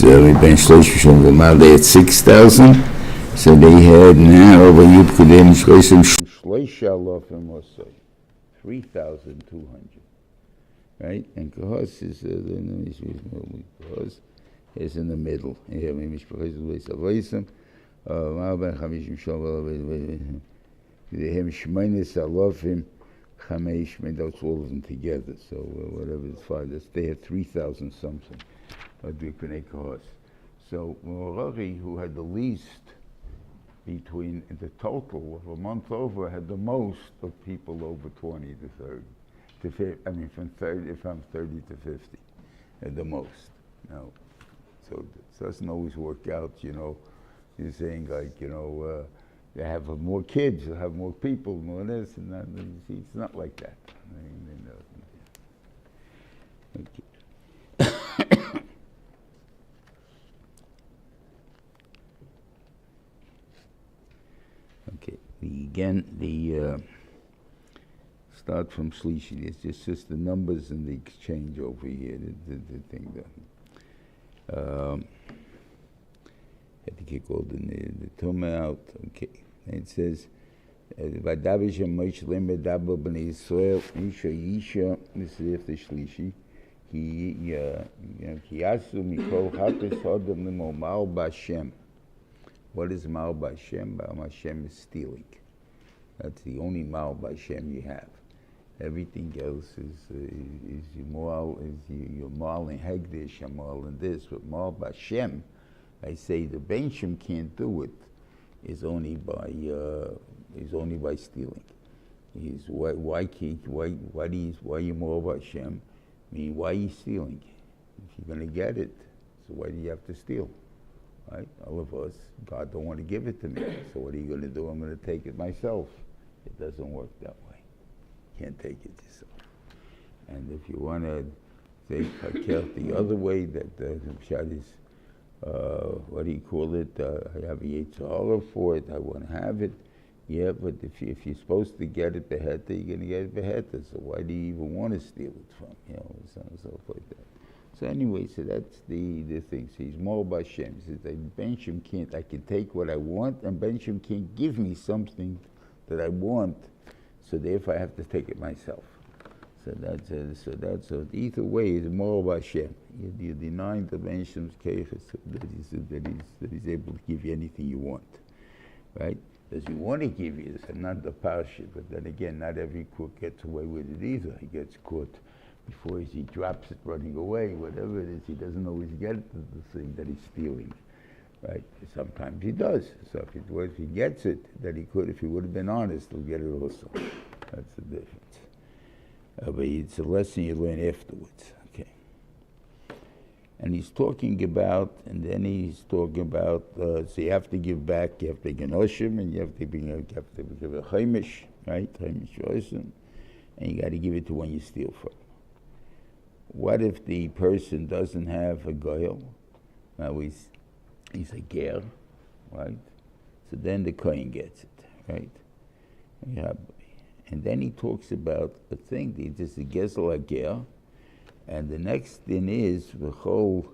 Reuven Feinstein Shlit, they had 6,000. So they had now over Yud Kodem Shloshim Shloisha Lofim Osoi, 3,200. Right? And Kahos is in the middle. That's all of them together. So whatever it's 5, they had 3,000 something. So Morari, who had the least between the total of a month over, had the most of people over 20 to 30. From 30 to 50, at the most. Now, so it doesn't always work out, You're saying they have more kids, they have more people, more this, and that. You see, it's not like that. Okay. The start from Shlishi. It's just the numbers and the exchange over here. The thing that had to kick all the tumah out. Okay. And it says, "Vadavish Moshe lemedabo b'nei Yisrael Yisha." This is after Shlishi. Ki yasu mikol chatos hodam l'momar b'Hashem. What is mal b'Hashem? B'Hashem is stealing. That's the only mal b'Hashem you have. Everything else is moral, your moral in Hegdish, your moral in this, but moral b'Hashem, I say the Benshim can't do it. Is only by stealing. Why are you moral b'Hashem? I mean, why are you stealing? If you're going to get it, so why do you have to steal? Right? All of us, God don't want to give it to me. So what are you going to do? I'm going to take it myself. It doesn't work that way. Can't take it yourself. And if you want to take Hakel the other way, that the Pshat is, what do you call it? I have a Yetzirah for it, I want to have it. Yeah, but if you're supposed to get it beheta, you're going to get it beheta. So why do you even want to steal it from? Stuff like that. So anyway, so that's the thing. So he's more by Shem. He says that Benshim can't, I can take what I want, and Benshim can't give me something that I want. So therefore I have to take it myself. So that's either way is more by Hashem. You're denying the Benshim's keiches that he's able to give you anything you want, right? Does he want to give you this? Not the Parsha, but then again, not every crook gets away with it either. He gets caught before he drops it running away, whatever it is. He doesn't always get the thing that he's stealing, right? Sometimes he does. So if he gets it, that he could, if he would have been honest, he'll get it also. That's the difference. But it's a lesson you learn afterwards. Okay. And he's talking about, so you have to give back, you have to give Oshim, and you have to give a Chaimish, right? Chaimish Oshim, and you got to give it to one you steal from. What if the person doesn't have a goyal? Now he's a ger, right? So then the Kohen gets it, right? And then he talks about a thing, this is a gezel ger, and the next thing is the whole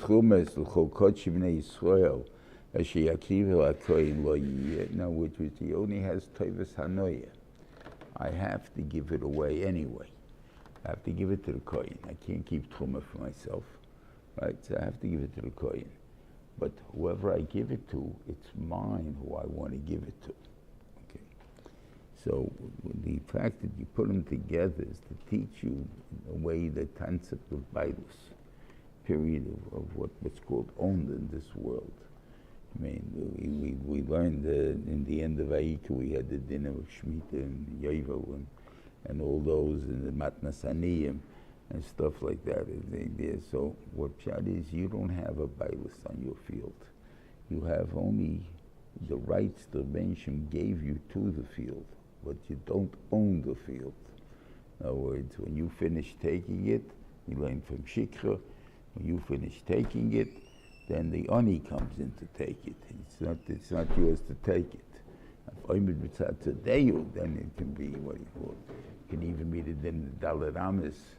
trumas, the whole kodshim bnei Yisrael, asher yakrivu hakohen lo yiyeh. Now, which he only has tovas hanoyah. I have to give it away anyway. I have to give it to the Kohen. I can't keep truma for myself, right? So I have to give it to the Kohen. But whoever I give it to, it's mine who I want to give it to. Okay. So the fact that you put them together is to teach you a way, the concept of Bailus, period of what's called owned in this world. I mean, we learned in the end of Vayikra, we had the dinner of Shemitah and Yovel and all those, and the Matnas Aniyim and stuff like that. So what Pshat is, you don't have a bailus on your field. You have only the rights the Benshim gave you to the field, but you don't own the field. In other words, when you finish taking it, we learn from Shikra, when you finish taking it, then the Oni comes in to take it. It's not yours to take it. Then it can be what you call it. It can even be the Dalet Amis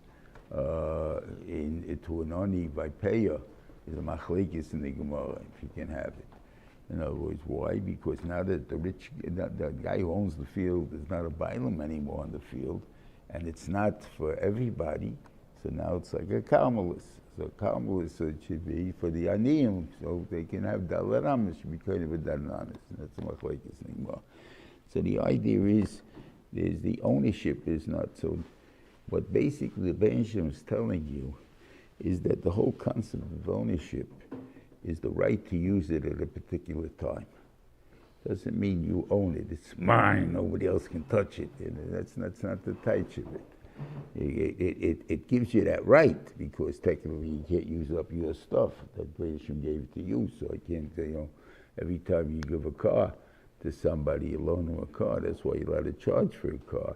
to an oni by payah is a machlekes in the Gemara, if you can have it. In other words, why? Because now that the guy who owns the field is not a bailam anymore on the field, and it's not for everybody, so now it's like a karmelis. So karmelis it should be for the aniyim, so they can have dalaram, it should be kind of a dalanis. That's the machlekes in the Gemara. So the idea is the ownership is not so. What basically the Benjamin is telling you is that the whole concept of ownership is the right to use it at a particular time. Doesn't mean you own it. It's mine. Nobody else can touch it. That's not the touch of it. It gives you that right because technically you can't use up your stuff that Gresham gave it to you. So I can't say, every time you give a car to somebody, you loan them a car. That's why you're allowed to charge for a car,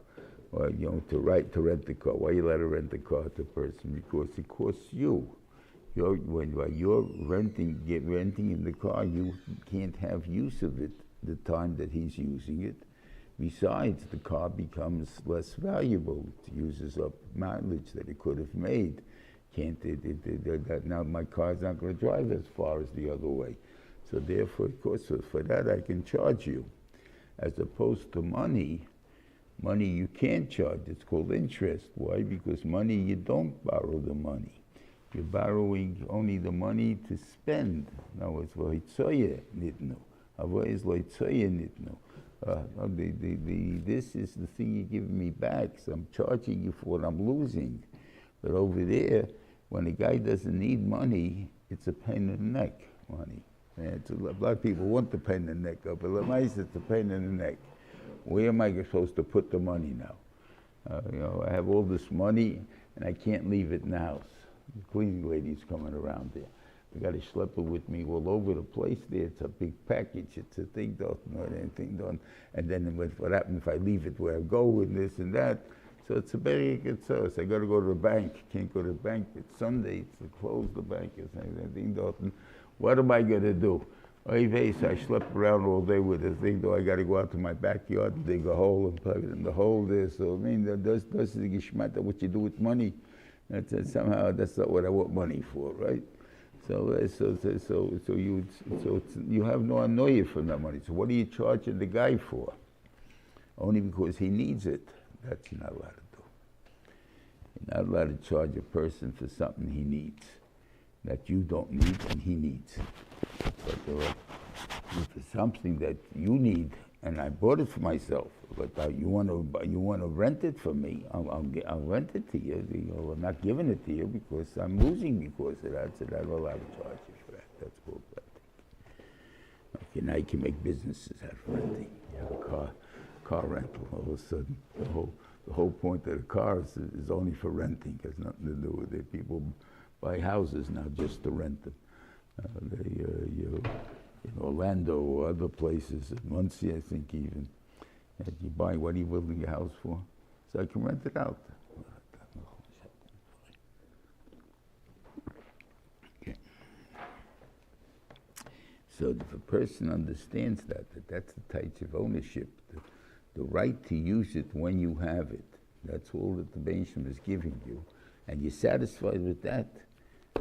or to rent the car. Why are you allowed to rent the car to a person? Because it costs you. When you're renting in the car, you can't have use of it the time that he's using it. Besides, the car becomes less valuable. It uses up mileage that it could have made. Now my car's not going to drive as far as the other way. So therefore, of course, for that I can charge you. As opposed to money you can't charge. It's called interest. Why? Because money, you don't borrow the money. You're borrowing only the money to spend. Now it's loitzoye nitnu. Otherwise loitzoye nitnu. This is the thing you're giving me back. So I'm charging you for what I'm losing. But over there, when a guy doesn't need money, it's a pain in the neck money. And a lot of people want the pain in the neck, but it's a pain in the neck. Where am I supposed to put the money now? I have all this money and I can't leave it in the house. The cleaning lady's coming around there. I got a schlepper with me all over the place there. It's a big package. It's a thing done, not anything done. And then what happens if I leave it where I go and this and that? So it's a very good source. I got to go to the bank. Can't go to the bank. It's Sunday. It's closed the bank. It's anything done. What am I going to do? I schlep around all day with this thing, though I got to go out to my backyard and dig a hole and plug it in the hole there. So, that's the geschmack of what you do with money. Somehow that's not what I want money for, right? So you have no annoyance from that money. So what are you charging the guy for? Only because he needs it. That's you're not allowed to do. You're not allowed to charge a person for something he needs, that you don't need and he needs. But if it's something that you need and I bought it for myself, but you want to rent it from me, I'll rent it to you. I'm not giving it to you because I'm losing because of that. So I'm allowed to charge you for that. That's called renting. Okay, now you can make businesses out of renting. You have a car rental. All of a sudden, the whole point of the car is only for renting. It has nothing to do with it. People buy houses now just to rent them. In Orlando or other places, Muncie, I think even. And you buy, what are you building your house for? So I can rent it out. Okay. So if a person understands that's the type of ownership, the right to use it when you have it, that's all that the Beniman is giving you, and you're satisfied with that,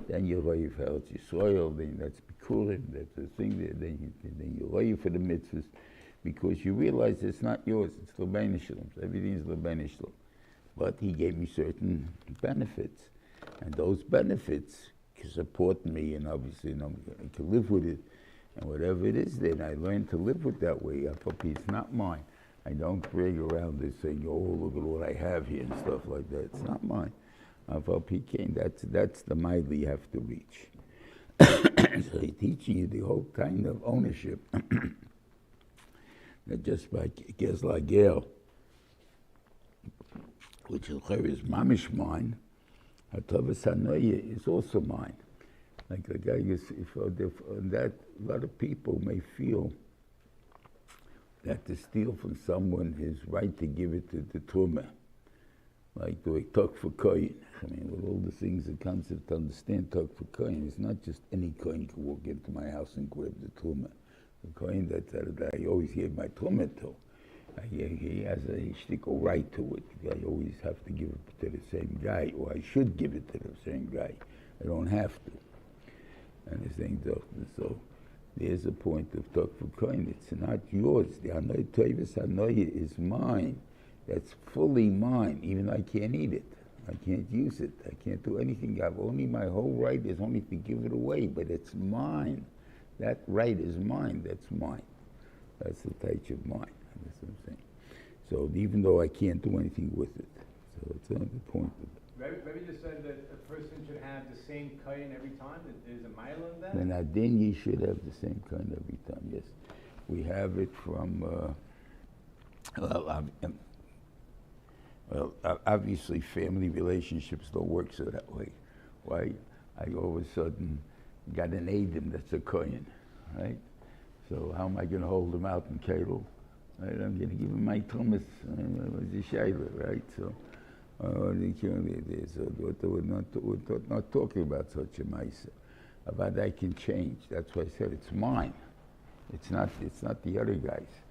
then you're loyal for your soil, then that's bikurim, that's the thing, then you're loyal for the mitzvahs, because you realize it's not yours, it's l'bein shalom. Everything is l'bein shalom. But he gave me certain benefits, and those benefits can support me, and obviously I can live with it, and whatever it is, then I learned to live with that way. It's not mine. I don't brag around this saying, oh, look at what I have here and stuff like that. It's not mine. That's the mile you have to reach. So he's teaching you the whole kind of ownership. That just like Gezlagel, which is mamish mine, Hatavas Hanoye is also mine. Like the guy is, that a lot of people may feel that to steal from someone is right to give it to the Truma. Like the way talk for coin. With all the things, the concept to understand talk for coin, it's not just any coin can walk into my house and grab the Truma. The coin that I always gave my Truma to. He has a shtickle right to it. I always have to give it to the same guy, or I should give it to the same guy. I don't have to. Understand? So there's a point of talk for coin. It's not yours. The Hanoi Toivus Hanoi is mine. That's fully mine. Even I can't eat it. I can't use it. I can't do anything. I've only, my whole right is only to give it away, but it's mine. That right is mine. That's mine. That's the touch of mine. That's what I'm saying. So even though I can't do anything with it, so it's on the point of it. Maybe just said that a person should have the same kohen every time. That there's a mile in that. Then adin, you should have the same kind every time. Yes, we have it from. Obviously, family relationships don't work so that way. Why? I all of a sudden got an Adam that's a kohen, right? So how am I going to hold him out in Kedel? Right? I'm going to give him my Thomas, the Shaila, right? So, we're not talking about such a Maisa. About that can change. That's why I said it's mine. It's not the other guys.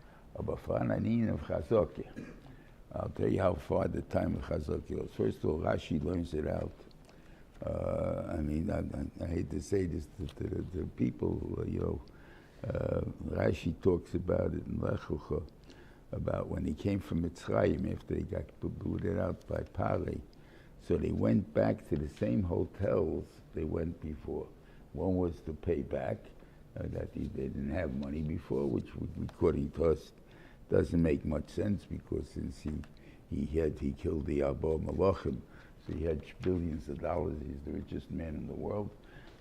I'll tell you how far the time of Chazak goes. First of all, Rashi learns it out. I hate to say this to the people, Rashi talks about it in Lech Lecha, about when he came from Mitzrayim after they got booted out by Pari. So they went back to the same hotels they went before. One was to pay back that they didn't have money before, which according to us doesn't make much sense, because since he killed the Abba Malachim, so he had billions of dollars. He's the richest man in the world,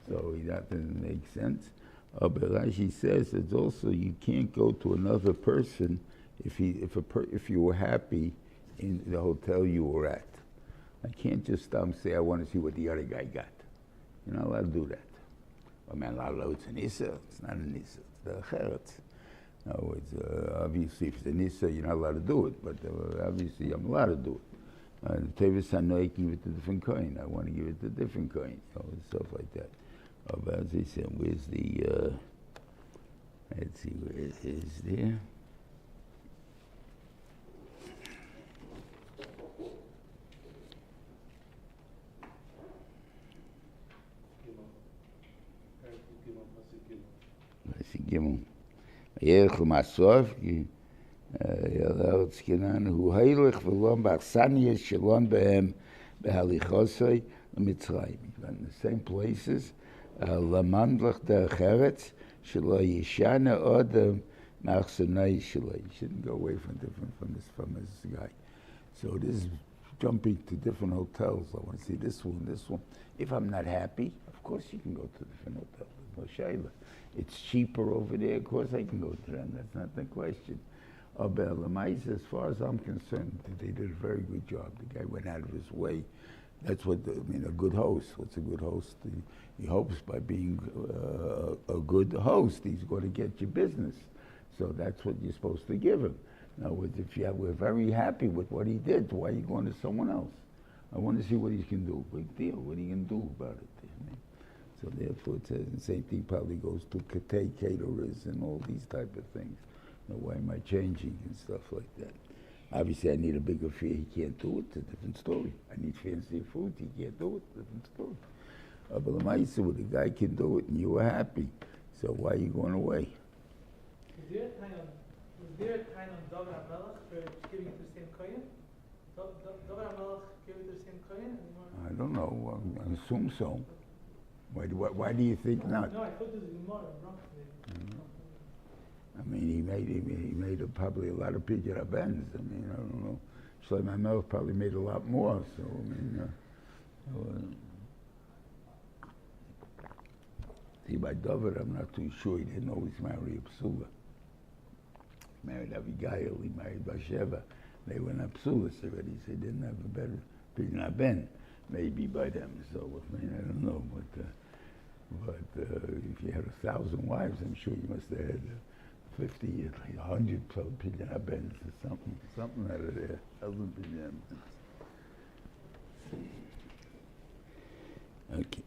so that doesn't make sense. But Rashi says it's also, you can't go to another person if you were happy in the hotel you were at. I can't just say I want to see what the other guy got. You're not allowed to do that. It's an Issa. It's not an Issa. It's the Cheretz. No, it's obviously if it's an Issa, you're not allowed to do it. But obviously I'm allowed to do it. The Tevis Hanoi give it to different coin. I want to give it to different coin. Stuff like that. But as I said, where's the? Let's see, where it is there. Gimel. Yerich l'masov, Yalaretz Kenan, hu heilich v'lom b'achsaniyas shalom behem behalichosoi l'mitzrayim. In the same places, l'mandlach derech shelo yishana odem ma'achsanai shelo. You shouldn't go away from this guy. So this is jumping to different hotels. I want to see this one. If I'm not happy, of course you can go to different hotels. There's no shayla. It's cheaper over there, of course I can go to them. That's not the question. As far as I'm concerned, they did a very good job. The guy went out of his way. That's what, a good host. What's a good host? He hopes by being a good host, he's going to get your business. So that's what you're supposed to give him. Now, if we're very happy with what he did, why are you going to someone else? I want to see what he can do. Big deal. What are you going to do about it? So therefore, it says the same thing probably goes to caterers and all these type of things. Why am I changing and stuff like that? Obviously, I need a bigger fee. He can't do it. It's a different story. I need fancy food. He can't do it. Different story. But the Maisa, the guy can do it, and you were happy. So why are you going away? Is there a time on David HaMelech for giving it to the same kohen? David HaMelech gave it to the same kohen? I don't know. I assume so. Why do you think not? No, I thought this was Gemara. He made probably a lot of Pidyon Abens. I don't know. Shlomo HaMelech probably made a lot more. So see, by David, I'm not too sure. He didn't always marry a psula. He married Abigail. He married Bathsheba. They were not psulas already. So he didn't have a better Pidyon Aben. Maybe by them. So I don't know. But if you had 1,000 wives, I'm sure you must have had 50, 100 Pidyon Abens or something out of there. 1,000 Pidyon Abens. Okay.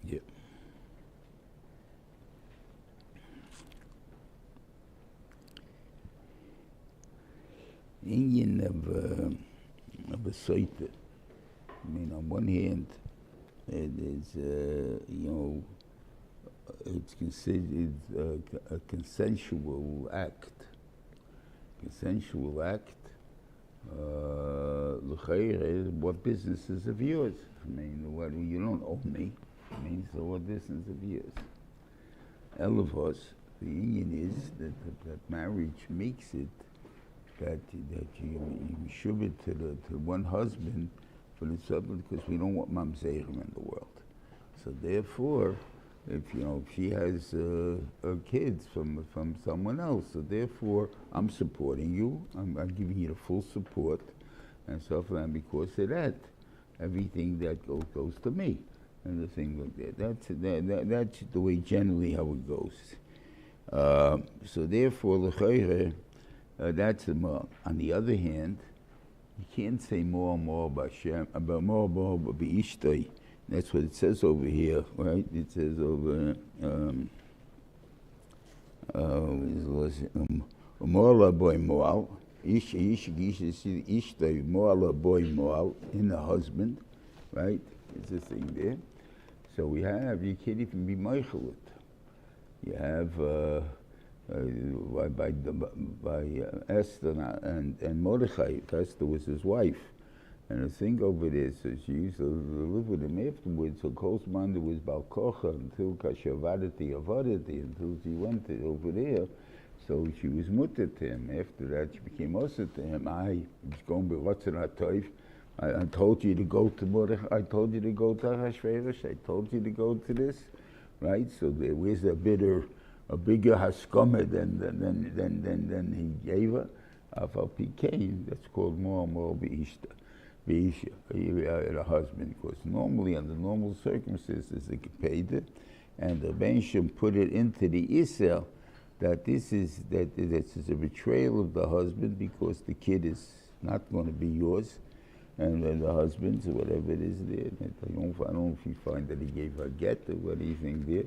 Yep. Indian of a Saita. I mean, on one hand, it is, it's considered a consensual act. Consensual act. What business is of yours? I mean, you don't owe me. I mean, so what business of yours? Elavos, the union is that marriage makes it that you shove it to one husband for the subject, because we don't want mamzerim in the world. So therefore, if she has kids from someone else, so therefore I'm supporting you. I'm giving you the full support and stuff like that. Because of that, everything that goes to me, and the thing like that. That's the way generally how it goes. So therefore, that's the more. On the other hand, you can't say more about Shem, about more B'ishtoi. That's what it says over here, right? It says over, Mo'ala boy Mo'al, Ishtoi, Mo'ala boy Mo'al, in the husband, right? It's a thing there. So you can't even be Meichelet. You have, by Esther and Mordechai, Esther was his wife. And the thing over there, so she used to live with him afterwards, so corresponded was Bal Kocha until Kashavadati Avadati, until she went over there. So she was mutter to him. After that, she became also to him. I was going to be Ratzon I told you to go to Mordechai, I told you to go to Hashverosh, I told you to go to this, right? So there was a bigger haskama than he gave her. Afal Pikain, that's called more B'ishta. A husband, because normally under normal circumstances they could pay it, and the Bensham put it into the Isel that this is a betrayal of the husband, because the kid is not going to be yours, and then the husband's or whatever it is there. I don't know if you find that he gave her get or what do you think there,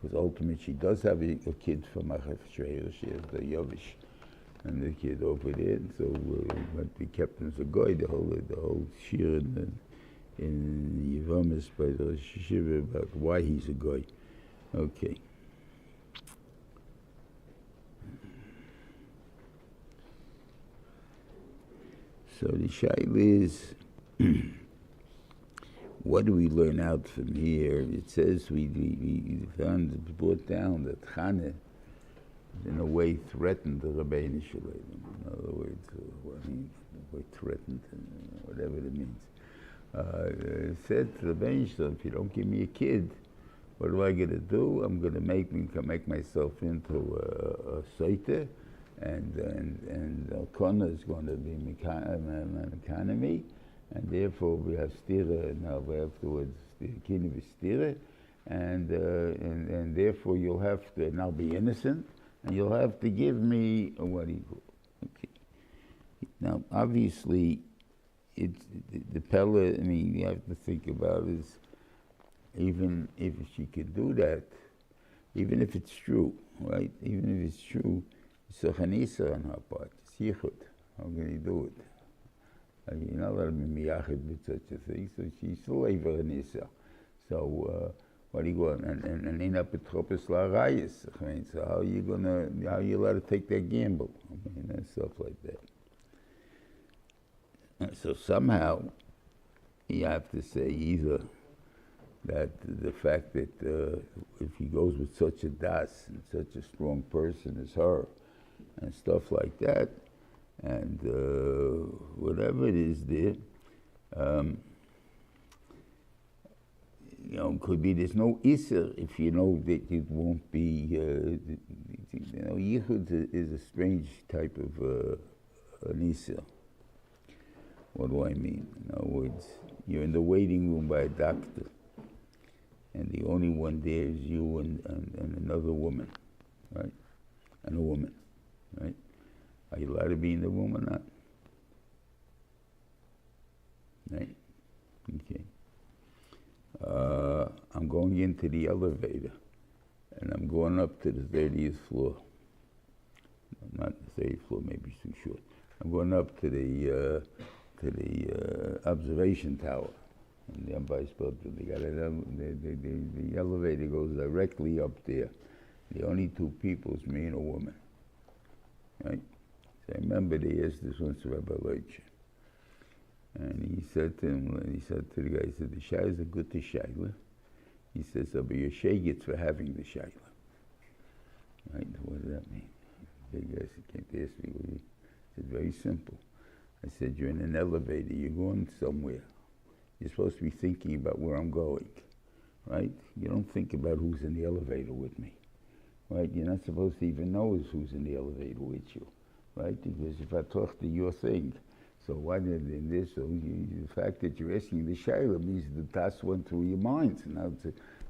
because ultimately she does have a kid from Achashverosh. She has the Yovish. And the kid over there, and so but we kept him as a guy, the whole shiur in Yevamis by the Shiva about why he's a guy. Okay. So the shaila is, what do we learn out from here? It says we found, brought down that Chana, in a way, threatened the Rabbeinu Shalom. In other words, threatened, whatever it means. Said to the Rabbeinu Shalom, if you don't give me a kid, what am I going to do? I'm going to make myself into a Saita, and Kona is going to be an economy, and therefore we have stira now. Afterwards, the kid is stira, and therefore you'll have to now be innocent. And you'll have to give me what do you call? Okay. Now, obviously, the Pella. I mean, you have to think about is, even if she could do that, even if it's true, right? Even if it's true, it's a chanisa on her part. It's yichud. How can you do it? You're not allowed to be miyachid with such a thing. So she's still a chanisa. So. What do you want? And in apotropos la'arayis. I mean, so how are you allowed to take that gamble? I mean, and stuff like that. So somehow you have to say either that the fact that if he goes with such a das and such a strong person as her and stuff like that, and whatever it is there, could be there's no iser if you know that it won't be. Yichud is a strange type of an iser. What do I mean? In other words, you're in the waiting room by a doctor, and the only one there is you and another woman, right? And a woman, right? Are you allowed to be in the room or not? Right? Okay. I'm going into the elevator, and I'm going up to the 30th floor. Not the 30th floor, maybe it's too short. I'm going up to the observation tower in the Empire State Building. They got the elevator goes directly up there. The only two people is me and a woman, right? So I remember they asked this once to Rabbi Leitch, and he said to the guy, he said, the shaylas are good to shayla. He says, so but your shegets for having the shayla. Right? What does that mean? The guy came to ask me, he said, very simple. I said, you're in an elevator, you're going somewhere. You're supposed to be thinking about where I'm going, right? You don't think about who's in the elevator with me, right? You're not supposed to even know who's in the elevator with you, right? Because if I talk to your thing, so why did in this? So the fact that you're asking the shayla means the tas went through your mind.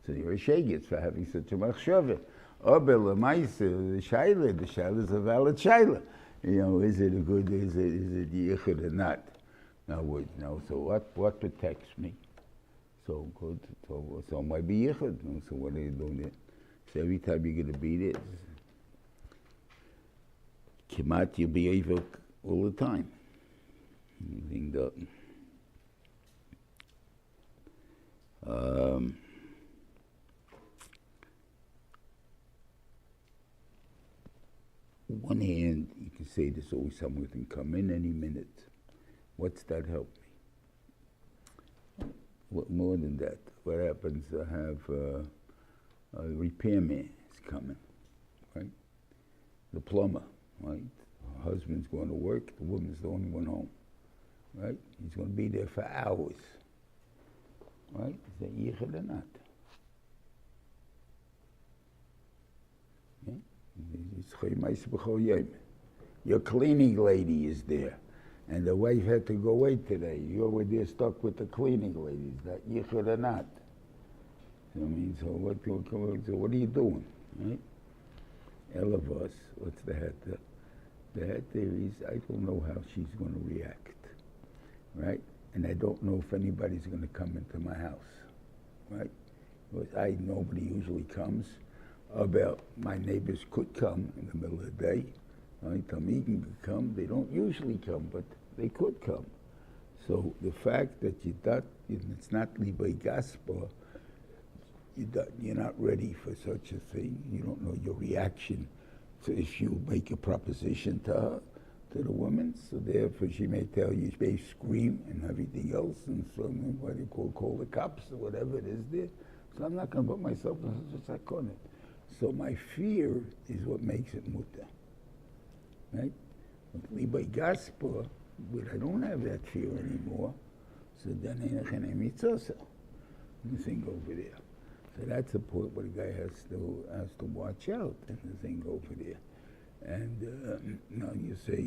So you're a shegitz for having such a machshava. The shayla is a valid shayla. You know, is it a good? Is it yichud or not? Now, so what protects me? So good. So might be yichud. So what are you doing there? So every time you're going to be there, kimat you'll be able all the time. Anything done. One hand, you can say there's always someone who can come in any minute. What's that help me? What more than that? What happens? I have a repairman is coming, right? The plumber, right? The husband's going to work, the woman's the only one home, right? He's going to be there for hours, right? Is that yichud or not? Your cleaning lady is there, and the wife had to go away today. You were there stuck with the cleaning lady. Is that yichud or not? I mean, so what are you doing, right? All of us, what's the heter? The heter is, I don't know how she's going to react, right? And I don't know if anybody's going to come into my house, right? Because nobody usually comes. About my neighbors could come in the middle of the day, right? Tamigim could come. They don't usually come, but they could come. So the fact that it's not libay gaspa, you're not ready for such a thing. You don't know your reaction to if you make a proposition to her, to the woman. So therefore she may tell you, she may scream and everything else, and so what do you call the cops or whatever it is there. So I'm not going to put myself in such a corner. So my fear is what makes it mutter, right? With libay gaspa, but I don't have that fear anymore. So then einachenei mitzosa, the thing over there. So that's the point where the guy has to watch out and the thing over there. And now you say,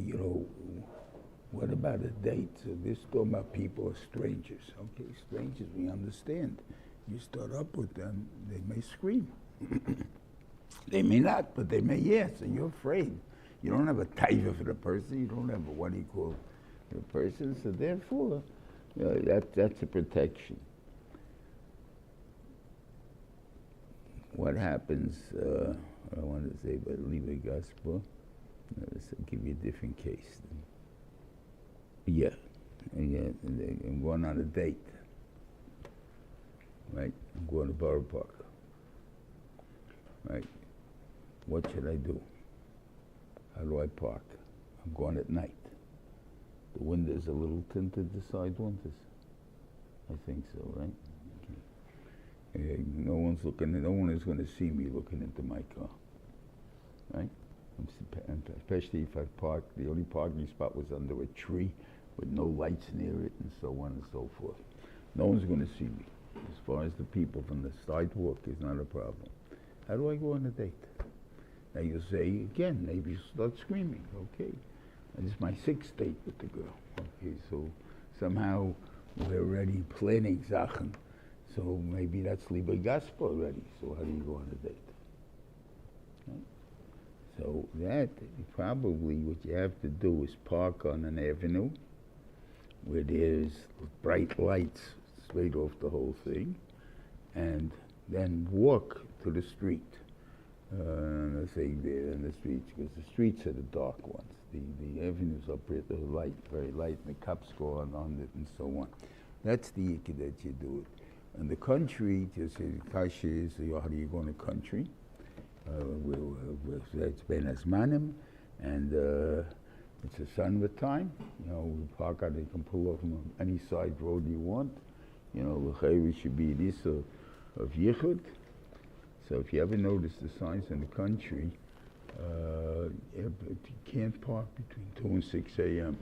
what about a date? So this talking about people are strangers. Okay, strangers, we understand. You start up with them, they may scream. They may not, but they may yes, and you're afraid. You don't have a taiva for the person, you don't have a what do you call the person, so therefore, that's a protection. What happens, I want to say about libay gaspa, let's give you a different case. I'm going on a date, right? I'm going to Borough Park. Right? What should I do? How do I park? I'm going at night. The windows are a little tinted, the side windows. I think so, right? Okay. No one is going to see me looking into my car. Right? Especially if I parked, the only parking spot was under a tree with no lights near it and so on and so forth. No one's going to see me. As far as the people from the sidewalk is not a problem. How do I go on a date? Now you say again, maybe you start screaming, okay. This is my 6th date with the girl. Okay, so somehow we're already planning Sachen. So maybe that's libay gaspa already. So how do you go on a date? Right? So that, probably what you have to do is park on an avenue where there's bright lights straight off the whole thing, and then walk to the street. Let's say there in the streets, because the streets are the dark ones. The avenues up here, they're light, very light, and the cups go on it and so on. That's the yikah that you do it. In the country, just the kasha is, how do you go in the country? It's Ben Azmanim, and it's a sun of time. You know, we park out, you can pull off on any side road you want. You know, the should be this of Yichud. So if you ever notice the signs in the country, you can't park between 2 and 6 a.m.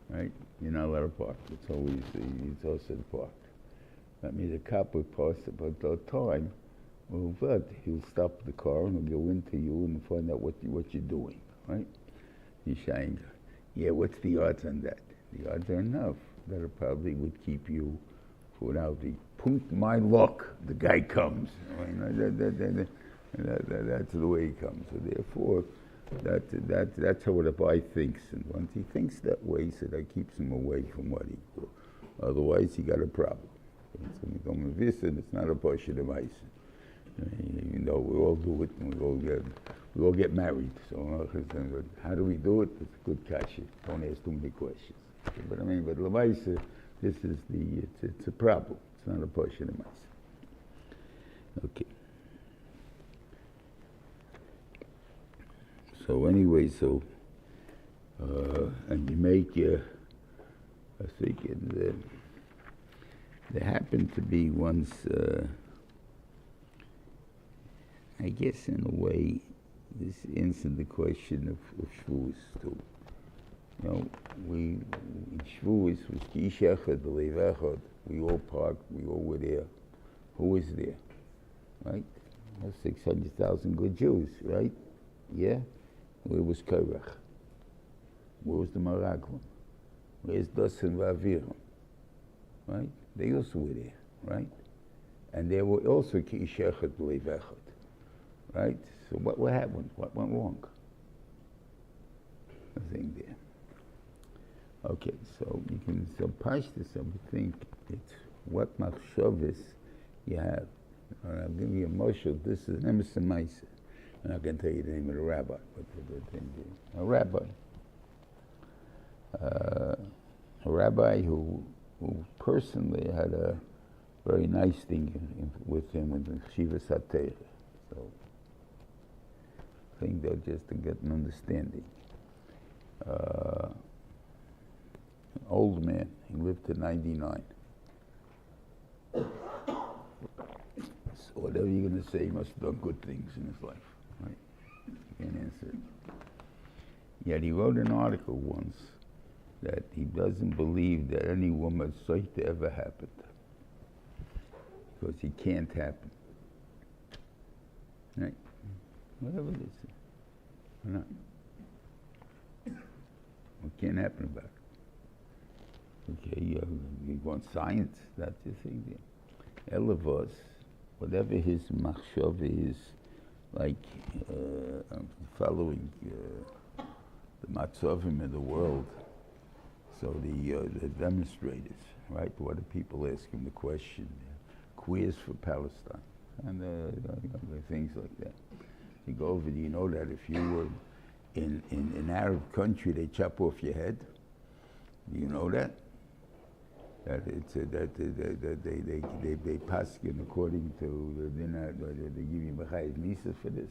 Right? You're not allowed to park. It's also the park. That means the cop would pass about that time. Well, but he'll stop the car and he'll go into you and find out what you're doing. Right? He's saying, yeah, what's the odds on that? The odds are enough that it probably would keep you without the punkt my luck. The guy comes. I mean, that's the way he comes. So therefore, that's how the boy thinks. And once he thinks that way, so that keeps him away from what he will. Otherwise, he got a problem. So we come and visit. It's not a portion of ice. Even though we all do it, and we all get married. So how do we do it? It's a good kasha. Don't ask too many questions. But I mean, but Lamaisa, this is it's a problem. It's not a portion of ice. Okay. So anyway, and you make, I think there happened to be once, I guess in a way, this answered the question of Shavuos too. You know, in Shavuos was Ki Shechad B'Leiv Echad. We all parked, we all were there. Who was there? Right? 600,000 good Jews, right? Yeah? Where was Korach? Where was the Meraglim? Where's Dosan V'Aviram? Right? They also were there, right? And they were also Ki Shechad B'Leiv Echad. Right? So what happened? What went wrong? Nothing there. Okay, so you can Pashtus, I would think it's what machshavos you have. I'll give you a moshel. This is an emerson Maisa. I'm not going to tell you the name of the rabbi, but a rabbi who personally had a very nice thing with him in the Shiva Sateh. So I think they'll just to get an understanding. An old man, he lived to 99. So whatever you're going to say, he must have done good things in his life. Right? You can't answer it. Yet he wrote an article once that he doesn't believe that any woman's sight ever happened. Because it can't happen. Right? Whatever it is. Or not. What can't happen about it? Okay, you want science, that's the thing. Elavos, whatever his machshava is, like following the matzavim in the world. So the demonstrators, right? What do people ask him the question? Queers for Palestine and things like that. You go over, do you know that if you were in an Arab country, they chop off your head? Do you know that? That it's that they paskin according to the dinner. They give you B'chayis Nisa for this.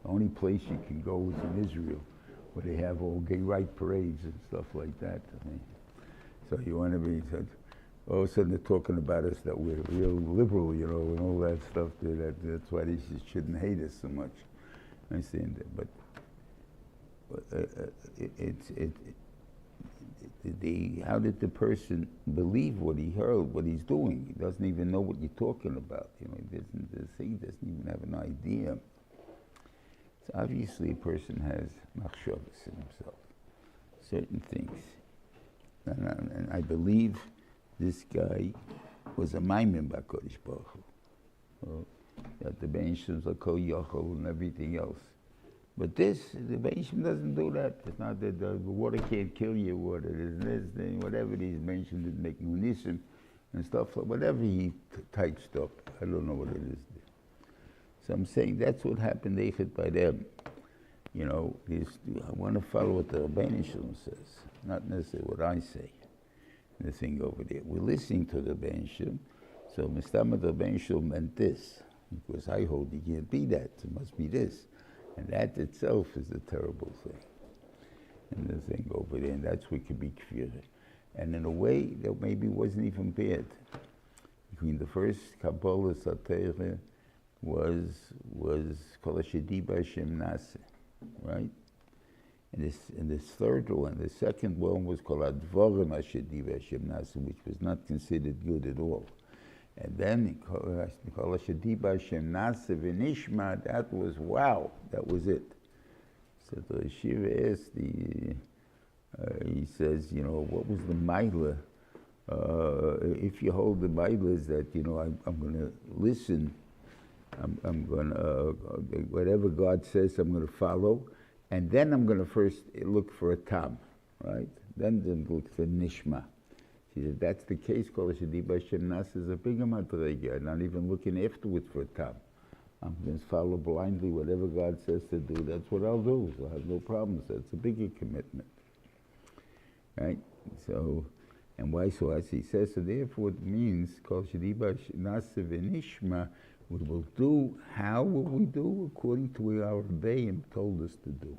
The only place you can go is in Israel, where they have all gay right parades and stuff like that. I mean, so you want to be. All of a sudden they're talking about us that we're real liberal, you know, and all that stuff. That's why they shouldn't hate us so much. I understand that, but how did the person believe what he heard, what he's doing? He doesn't even know what you're talking about. You know, he doesn't even have an idea. So obviously a person has machshavos in himself, certain things. And I believe this guy was a maimim b'Kodesh Baruch Hu. That the Benishim's a kol yochel and everything else. But the Benishim doesn't do that. It's not that the water can't kill you, water is this, then whatever he's mentioned is making nisim and stuff, whatever he typed up. I don't know what it is. So I'm saying that's what happened by them. you know, I want to follow what the Rebbeinu Shalom says, not necessarily what I say. The thing over there. We're listening to the Rebbeinu Shalom, so Mistama the Rebbeinu Shalom meant this, because I hold you can't be that, it must be this. And that itself is a terrible thing. And the thing over there, and that's what could be kfirah. And in a way, that maybe wasn't even bad. Between the first Kabbalah Satera was Kol Hashediba Hashem Nase, right? And this third one, the second one was called Advorim Hashediba Hashem Nase, which was not considered good at all. And then Kol Hashediba Hashem Nase v'nishma, that was wow, that was it. So the Yeshiva asked he says, you know, what was the Maila? If you hold the Maila is that, you know, I'm going to listen, I'm going to, whatever God says, I'm going to follow, and then I'm going to first look for a tam, right? Then look for nishma. She said, that's the case, Kol Hashediba Hashem Nase is a bigger madrega. I'm not even looking afterwards for a tam. I'm going to follow blindly whatever God says to do. That's what I'll do. So I have no problems. That's a bigger commitment. Right? So, and why so? As he says, so therefore it means, Kol Hashediba Nase v'nishma, we will do, how will we do? According to what our Rebbeim told us to do.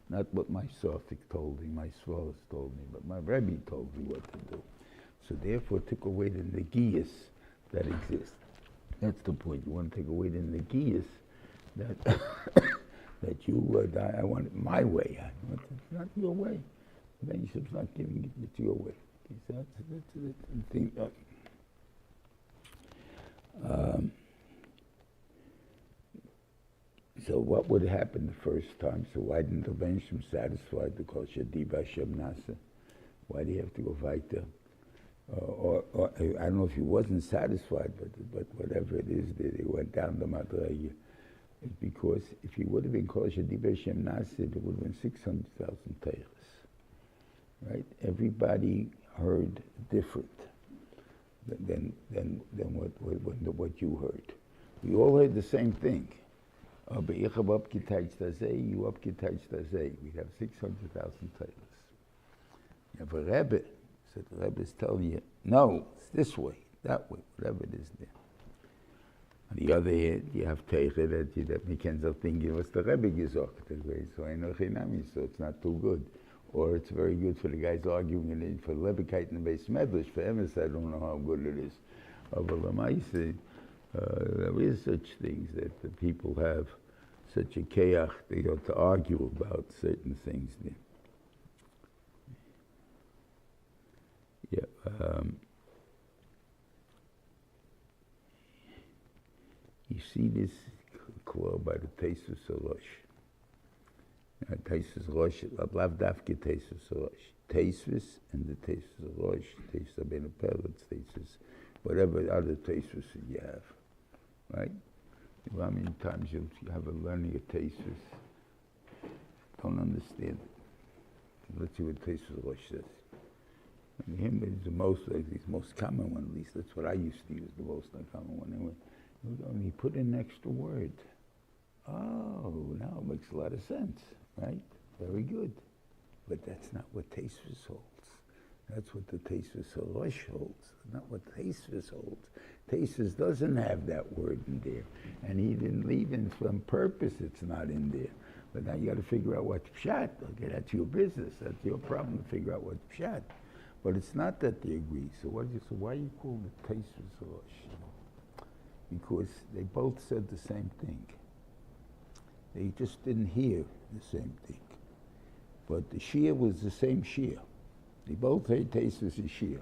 Not what my Sophic told me, my Svaras told me, but my Rebbe told me what to do. So therefore it took away the negiyas that exist. That's the point. You want to take away the negiyas that that you, I want it my way. I want it not your way. The Bishop's not giving it, it's your way. So that's the thing. So what would happen the first time? So why didn't the Bishop satisfy the Kol Hashediba Hashem Nase? Why do you have to go weiter? Or I don't know if he wasn't satisfied, but whatever it is, they went down the Madrege. It's because if he would have been Kol Hashediba Hashem Nase, there would have been 600,000 Teichas. Right? Everybody heard different than what you heard. We all heard the same thing. But ich hab abgeteilt das you abgeteilt das we have 600,000 Teichas. You have a Rebbe. So the Rebbe is telling you, no, it's this way, that way, whatever it is there. On the other hand, you have Teiche that we can think was the Rebbe gesagt, so I know so it's not too good. Or it's very good for the guys arguing in it, for Lebekeit in the base medrash, for Emes, I don't know how good it is. But Lamaise, there is such things that the people have such a keach, they got to argue about certain things there. Yeah, you see this club by the Teisus Rosh. Teisus Rosh, Lav Dafke Teisus Rosh. Teisus and the Teisus Rosh, Teisus Abenu Peretz, Teisus, whatever other Teisus you have, right? How many times you have a learning of Teisus, don't understand it. Let's see what Teisus Rosh says. And him is the most common one, at least that's what I used to use, the most common one. Anyway, he put an extra word. Oh, now it makes a lot of sense, right? Very good. But that's not what Teisus holds. That's what the Teisus Rosh holds, not what Teisus holds. Teisus doesn't have that word in there. And he didn't leave it on purpose, it's not in there. But now you got to figure out what's pshat. Okay, that's your business. That's your problem to figure out what's pshat. But it's not that they agree. So why you call it Teisus Rosh? Because they both said the same thing. They just didn't hear the same thing. But the Shiur was the same Shiur. They both heard Teisus and Shiur.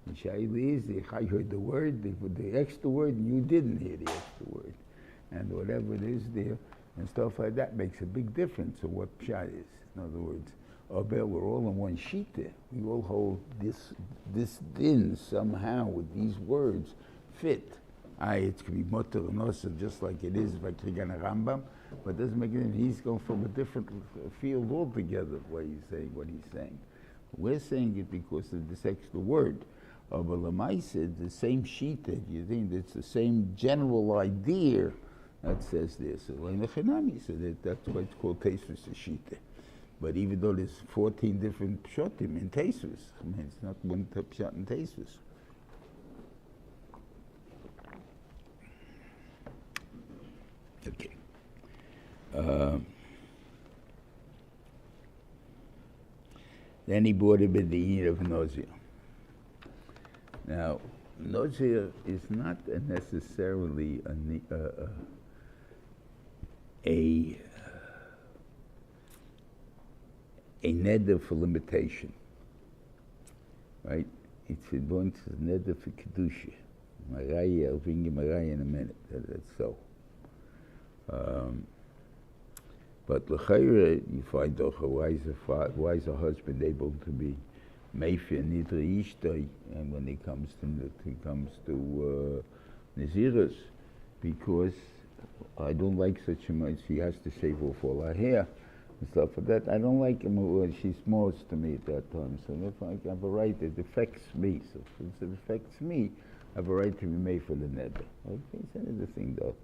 The Shaila is, I heard the word, the extra word, and you didn't hear the extra word. And whatever it is there, and stuff like that makes a big difference of what Pshat is. In other words, we're all in one sheet there. We all hold this din somehow with these words fit. It could be Mutter and Naso just like it is by Krigan Rambam, but it doesn't make any difference. He's going from a different field altogether, what he's saying. We're saying it because of this extra word. But Lamaisa, the same sheet that you think, it's the same general idea That says there. So that's why it's called Tesus Shita. But even though there's 14 different pshatim in Tesus, I mean, it's not one pshat in Tesus. Okay. Then he brought him in the year of Nazir. Now, Nazir is not necessarily a neder for limitation, right? It's a bunch of neder for kedusha. Maraya, I'll bring you Maraya in a minute. That's so. But l'chayra, you find out why is a husband able to be meifir nidri ishtay, and when it comes to Naziris, because I don't like such a much. She has to shave off all her hair and stuff like that. I don't like him when she's small to me at that time. So if I have a right, it affects me. So since it affects me, I have a right to be made for the neder. Okay, so that's the thing, though.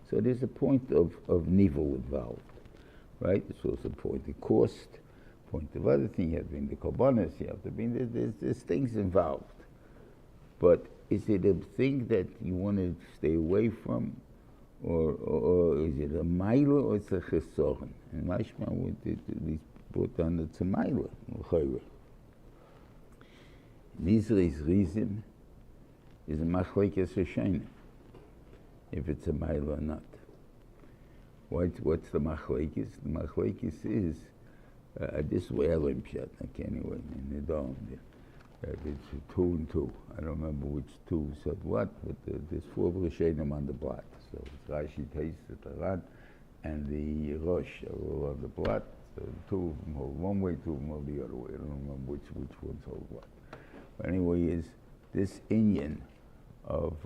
So there's a point of nivel involved, right? It's also a point of cost, point of other thing. You have to bring the korbanos. You have to bring there's things involved. But is it a thing that you want to stay away from? Or is it a maila or it's a chesoron? And mashma would at put down it's a maila, l'chayra. Nizri's reason is a machlekes Hashem, if it's a maila or not. What's the machlekes? The machlekes is this way I learned pshat, anyway, in the dome. It's 2 and 2. I don't remember which 2 said what, but there's 4 Rishonim on the blot. So it's Rashi, Tais, the Taran, and the Rosh are all on the blot. So 2 of them hold one way, 2 of them hold the other way. I don't remember which ones hold what. But anyway, is this inyan of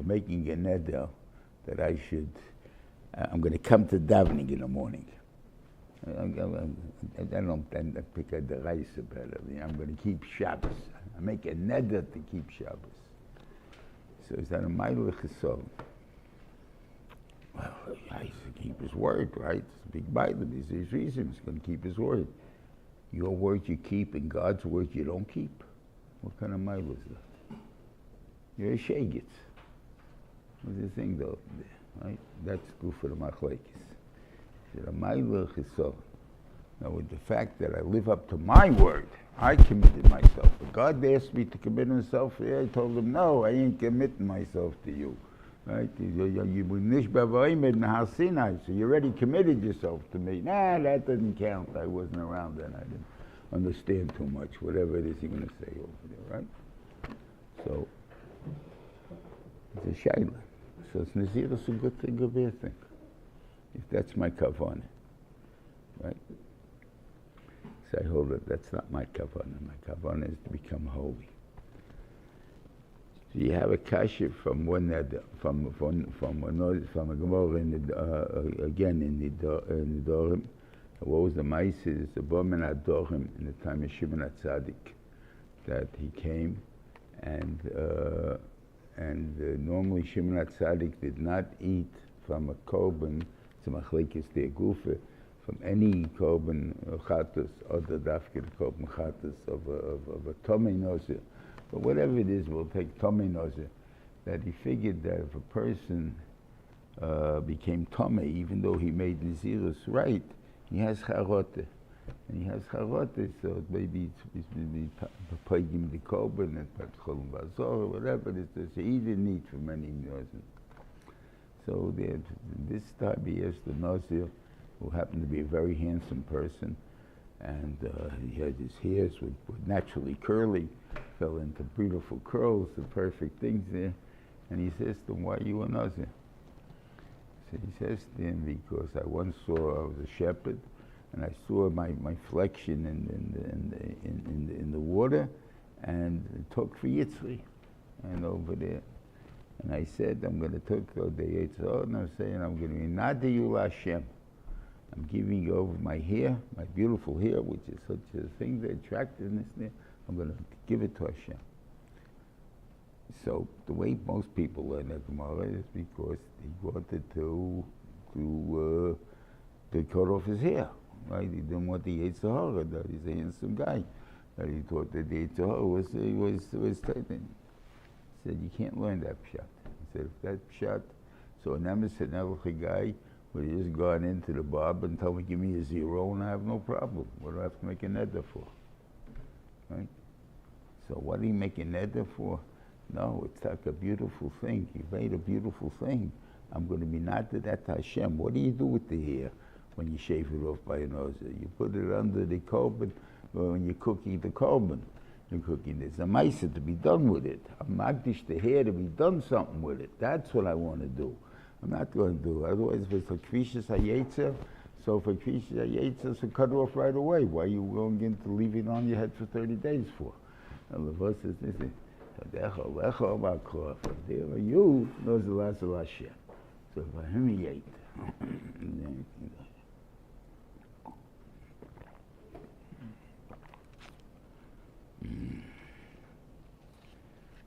making a neder that I'm going to come to davening in the morning. I don't pick a deraisa better. I'm going to keep Shabbos. I make a neder to keep Shabbos. So is that a ma'il chesed? Well, he has to keep his word, right? It's a big Bible. There's his reason. He's going to keep his word. Your word you keep and God's word you don't keep. What kind of ma'il is that? You're a shegitz. What's the thing though? Right? That's good for the machlekes. Is it a ma'il chesed? Now with the fact that I live up to my word, I committed myself. But God asked me to commit himself. I told him, no, I ain't committing myself to you. Right? So you already committed yourself to me. Nah, that doesn't count. I wasn't around then. I didn't understand too much, whatever it is you're going to say over there, right? So, it's a shayla. So it's Nazirus a good thing or a bad thing? If that's my kavanah, right? So I hold that that's not my kavanah. My kavanah is to become holy. So you have a kasha from a gemara again in the Dorim. What was the ma'aseh? It's the Bomen Adorim in the time of Shimon HaTzadik that he came and normally Shimon HaTzadik did not eat from a korban, it's a machlekes de gufa, from any korban chatas other dafke the korban chatas of a tomei nozer. But whatever it is, we'll take tomei nozer. That he figured that if a person became tomei, even though he made nazirus right, he has charote. And he has charote, so maybe it's paigim the korban and patchol vazor or whatever it is. He didn't eat for many nozir. So this time he has the nozir, who happened to be a very handsome person, and he had his hairs were naturally curly, fell into beautiful curls, the perfect things there. And he says to him, why are you a nozir? So he says to him, because I once saw, I was a shepherd, and I saw my flexion in the water, and took for Yitzri, and over there. And I said, I'm going to take the Yitzri, and I'm saying, I'm going to be Nadiyu Hashem. I'm giving you over my hair, my beautiful hair, which is such a thing, the attractiveness there. I'm going to give it to Hashem. So the way most people learn that Gemara is because he wanted to cut off his hair, right? He didn't want the Yetzer Hara, that he's a handsome guy, that he thought that the Yetzer Hara was tightening. He said, you can't learn that pshat. He said, if that pshat, so an emerson guy would have just gone into the barber and told me, give me a 0, and I have no problem. What do I have to make a neder for? Right? So what are you making neder for? No, it's like a beautiful thing. You made a beautiful thing. I'm going to be neder that to Hashem. What do you do with the hair when you shave it off by a nose? You put it under the korban, or when you're cooking the korban. You're cooking. There's a ma'aser to be done with it. I'm magdish the hair to be done something with it. That's what I want to do. I'm not going to do it. Otherwise, if it's a kvishas hayetzer, so for kvishas hayetzer, so cut it off right away. Why are you going into leaving it on your head for 30 days for? And the verse is this. There are you, knows the last of Hashem. So for him he ate.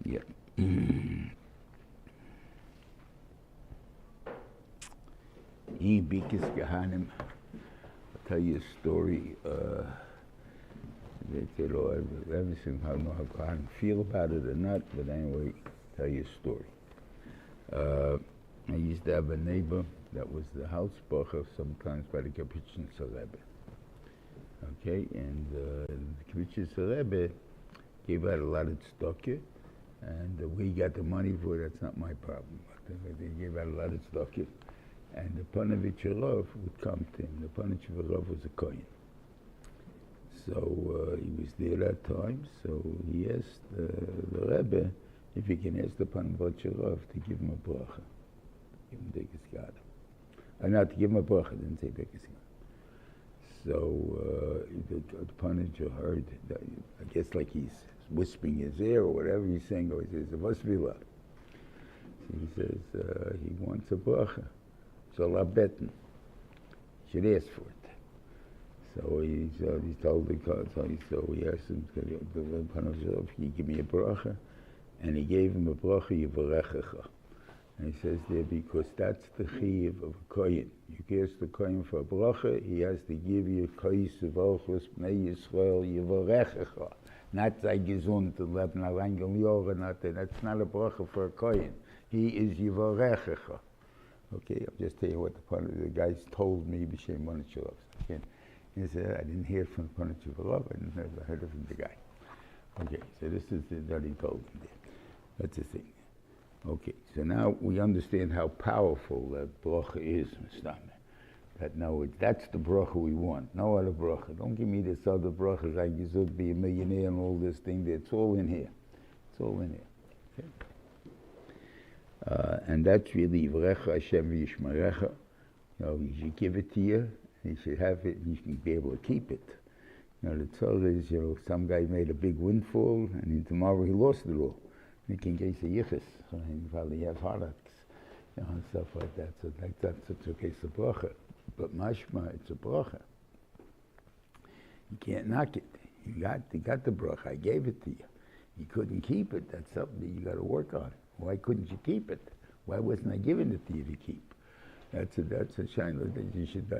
Yeah. I'll tell you a story. Everything, I don't know how Kohanim feel about it or not, but anyway, I'll tell you a story. I used to have a neighbor that was the house bacher sometimes by the Kapitchen Rebbe. Okay, and the Kapitchen Rebbe gave out a lot of tzedakah, and we got the money for it, that's not my problem. But they gave out a lot of tzedakah, and the Panovich Harav would come to him. The Panovich Harav was a Kohen. So he was there that time, so he asked the Rebbe if he can ask the Panovich Harav to give him a bracha, give him Birkas Gada. Not to give him a bracha, didn't say Birkas Gada. So the Panovich heard, that, I guess like he's whispering his ear or whatever he's saying, or he says, it must be love. So he says, he wants a bracha. So la betten. He should ask for it. So he told the God, so he asked him, can you give me a bracha? And he gave him a bracha, Yivarechecha. And he says there, because that's the chiyuv of a kohen. You ask the kohen for a bracha, he has to give you koyis v'olchus b'nei Yisrael Yivarechecha. Not say gesund and leben arangel yore, nothing. That's not a bracha for a kohen. He is Yivarechecha. Okay, I'm just telling you what the guys told me, b'shem Panovich Harav. He said, I didn't hear from Panovich Harav, I never heard it from the guy. Okay, so this is what he told me there. That's the thing. Okay, so now we understand how powerful that bracha is, Mr. That now that's the bracha we want, no other bracha. Don't give me this other bracha, like you should be a millionaire and all this thing. It's all in here. It's all in here. Okay? And that's really Yivrecha Hashem v'Yishmerecha. You know, he should give it to you. You should have it, and you should be able to keep it. You know, the Torah is, you know, some guy made a big windfall, and then tomorrow he lost it all. He can get a yichus, and probably have heart attacks, you know, and stuff like that. So like that's a case of bracha. But mashma, it's a bracha. You can't knock it. You got the bracha. I gave it to you. You couldn't keep it. That's something that you got to work on. Why couldn't you keep it? Why wasn't I giving it to you to keep? That's a shine that you should be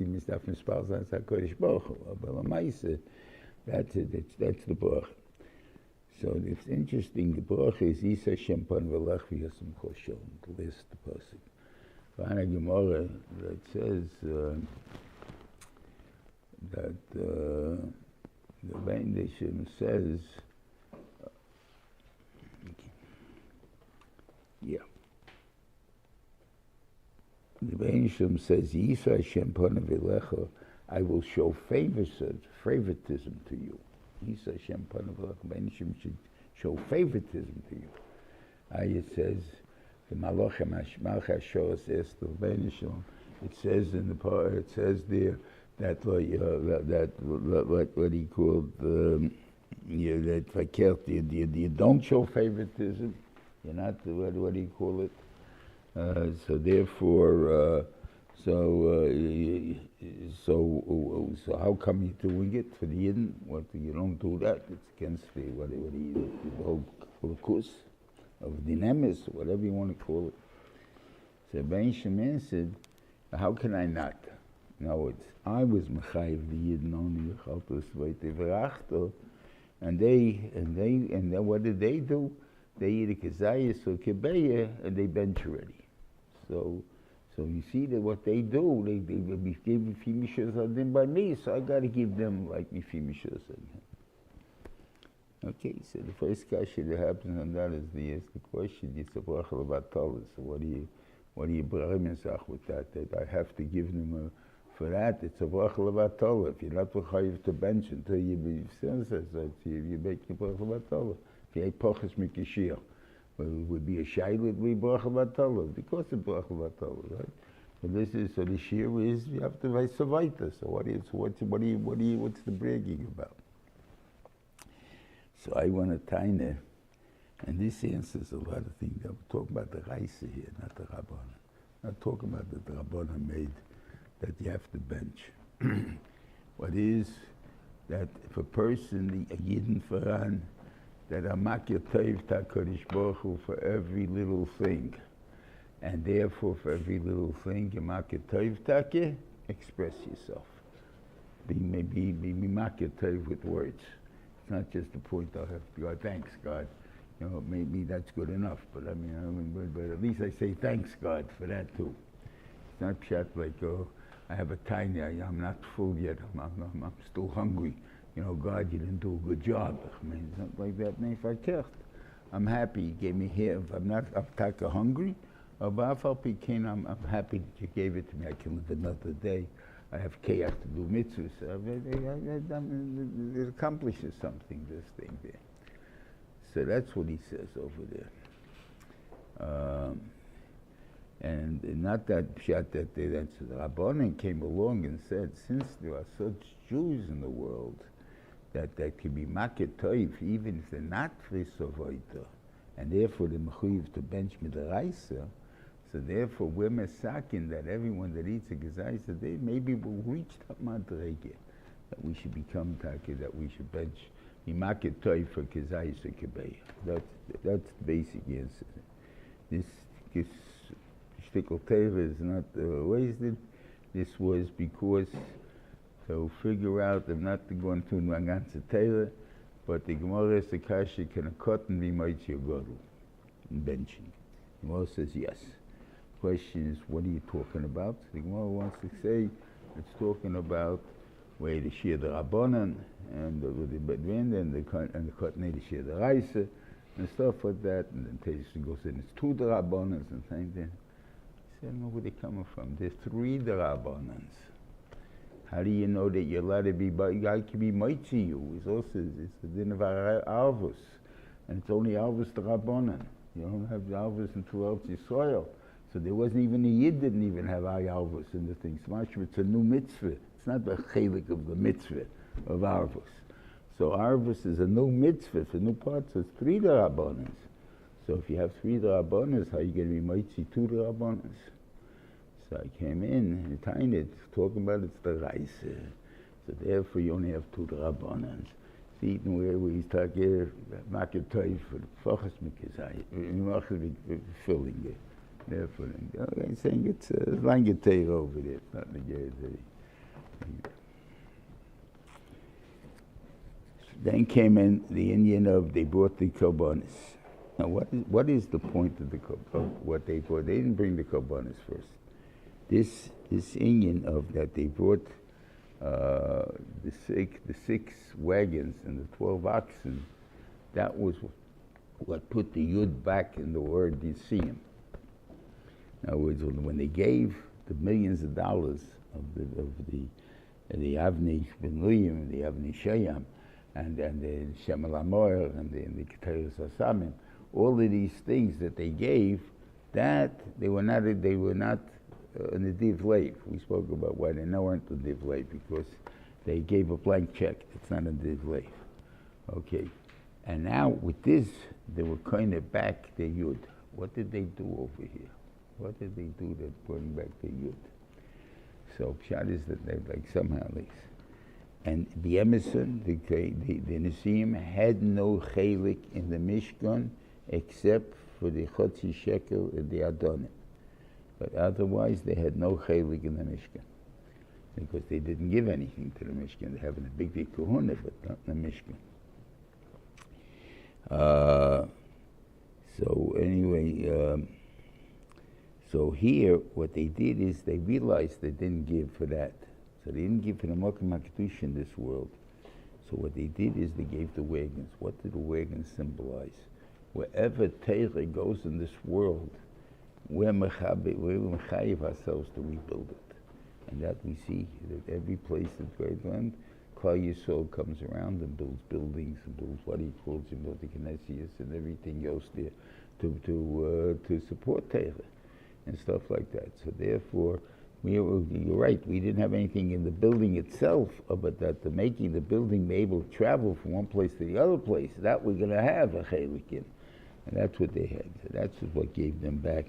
mistafim spouse on HaKadosh Baruch Hu. But l'maisa, that's it. That's the bracha. So it's interesting. The bracha is Isa Hashem Pan V'Lech V'Yasem Kol Shalom. The last pasuk. V'ana Gemara that says that the Beinishim says, yeah. The Beinishim says, Yisa Hashem Panav Elecha, I will show favoritism to you. Yisa Hashem Panav Elecha, Beinishim should show favoritism to you. It says, the Malachim Hashmach Hashoras asked the Beinishim, it says in the part, it says there that what he called, that verkehrt, you don't show favoritism, you're not, what do you call it? So therefore, so how come you're doing it for the Yidden? What, you don't do that? It's against the whole Likus. of the nemes, whatever you want to call it. So Ben Shemin said, how can I not? No, I was mechayiv the Yidden only v'chaltos v'rachto, and then what did they do? They eat a kezayis or kebeya, and they bench already. So you see that what they do, they give me fimishas adin by me, so I got to give them like me fimishas adin. Okay, so the first question that happens on that is the question, it's a bracha about Torah. So what do you brachim with that? That I have to give them for that, it's a bracha about Torah. If you're not mechayiv to bench until you be senses, you make a bracha about Torah. If you ate Parshas mikishir, well, it would be a shayla, it would be bracha about Torah, because it's bracha about Torah, right? But this is, so the shiur is, you have to write savaita. So what's the bragging about? So I want to time it, and this answers a lot of things. I'm talking about the Raisa here, not the Rabbanan. Not talking about that the Rabbanan made that you have to bench. What is that if a person, a Yidden Faran, that a makir toiv ta'kodesh baruch hu for every little thing, and therefore for every little thing, you makir toiv ta'ke, express yourself. Be makir toiv with words. It's not just the point I have to go, thanks God. You know, maybe that's good enough, but but at least I say thanks God for that too. It's not pshat like, oh, I have a tiny, I'm not full yet, I'm still hungry. You know, God, you didn't do a good job. I mean, it's not like that. I'm happy you gave me here. If I'm not taka hungry, I'm happy that you gave it to me. I can live another day. I have kayach to do mitzvahs. It accomplishes something, this thing there. So that's what he says over there. And not that pshat that the Rabbanan came along and said, since there are such Jews in the world, that can be makir toiv, even if they're not frisovoita, and therefore they're mechuyev to bench midaraisa, so therefore we're mesakin that everyone that eats a gezaisa, they maybe will reach that madrege, that we should become taki, that we should bench be makir toiv for gezaisa kebeya. That's the basic answer. This shtickle teva is not wasted. This was because, so figure out, I'm not going to Manganza Taylor, but the Gemara is the Kashi, can a cotton be mighty or godel in benching? The Gemara says yes. The question is, what are you talking about? The Gemara wants to say, it's talking about where the Shiur the Rabbanan, and the Bedwind, and the cotton the Shiur the Raisa, and stuff like that, and then Teish goes in, it's two the Rabbanans, and things then. I said, I don't know where they're coming from. There's three the Rabbanans. How do you know that you're allowed to be, God can be mighty you? It's also, it's the din of Arvus. And it's only Arvus the Rabbanan. You don't have the Arvus in throughout Yisrael. So there wasn't even a Yid didn't even have Arvus in the thing. It's a new mitzvah. It's not the chelik of the mitzvah of Arvus. So Arvus is a new mitzvah, it's a new part, so it's three the Rabbanans. So if you have three the Rabbanans, how are you going to be mighty two the Rabbanans? So I came in, tiny, it's talking about it's the rice. So therefore you only have two Rabbanans. See, where he's talking, makir toiv for the fachas mikizai, filling it. Therefore, I'm saying it's a langetei over there, it's not the Gezei. Then came in the Indian of, they brought the korbanos. Now what is the point of what they brought? They didn't bring the korbanos first. This Indian of that they brought the six wagons and the 12 oxen, that was what put the yud back in the word Yisim. In other words, when they gave the millions of dollars of the Avnei Ben-Luyim, the Avnei Shayam, and the Shemal Amor, and the Keteris Asamim, all of these things that they gave, that they were not an Adiv Lev. We spoke about why they weren't an Adiv Lev, because they gave a blank check. It's not an Adiv Lev. Okay. And now with this, they were kind of back their Yud. What did they do over here? What did they do that brought back their Yud? So Pshat is that they like somehow like. And the Emerson, the Nisim, had no chelik in the Mishkan except for the Chotzi Shekel and the Adonim. But otherwise, they had no chelik in the Mishkan, because they didn't give anything to the Mishkan. They have a big kahuna, but not in the Mishkan. So anyway, so here, what they did is they realized they didn't give for that. So they didn't give for the Mokim HaKadosh in this world. So what they did is they gave the wagons. What did the wagons symbolize? Wherever Torah goes in this world, we're mechayiv ourselves to rebuild it. And that we see that every place in Great Land, Klal Yisrael comes around and builds buildings and builds what he calls the Knesset and everything else there to support Torah and stuff like that. So therefore, you're right, we didn't have anything in the building itself, but that the making the building be able to travel from one place to the other place, that we're going to have a chelik in. And that's what they had. So that's what gave them back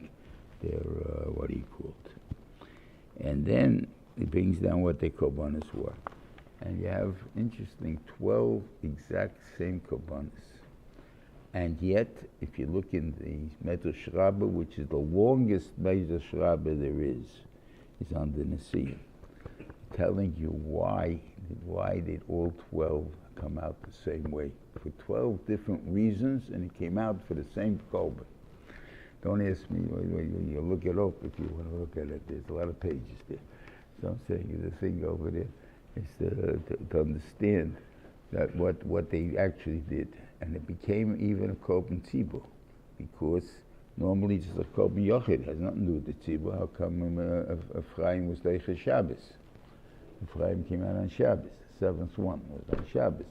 their, what he called. And then it brings down what their korbanos were. And you have, interesting, 12 exact same korbanos. And yet, if you look in the Medrash Rabbah, which is the longest Medrash Rabbah there is on the Nasiya, telling you why did all 12 come out the same way, for 12 different reasons, and it came out for the same korban. Don't ask me, you look it up if you want to look at it. There's a lot of pages there. So I'm saying the thing over there is to understand that what they actually did. And it became even a korban tzibur, because normally it's a korban yochid, it has nothing to do with the tzibur. How come Efraim was Deicha Shabbos? Efraim came out on Shabbos, the seventh one was on Shabbos.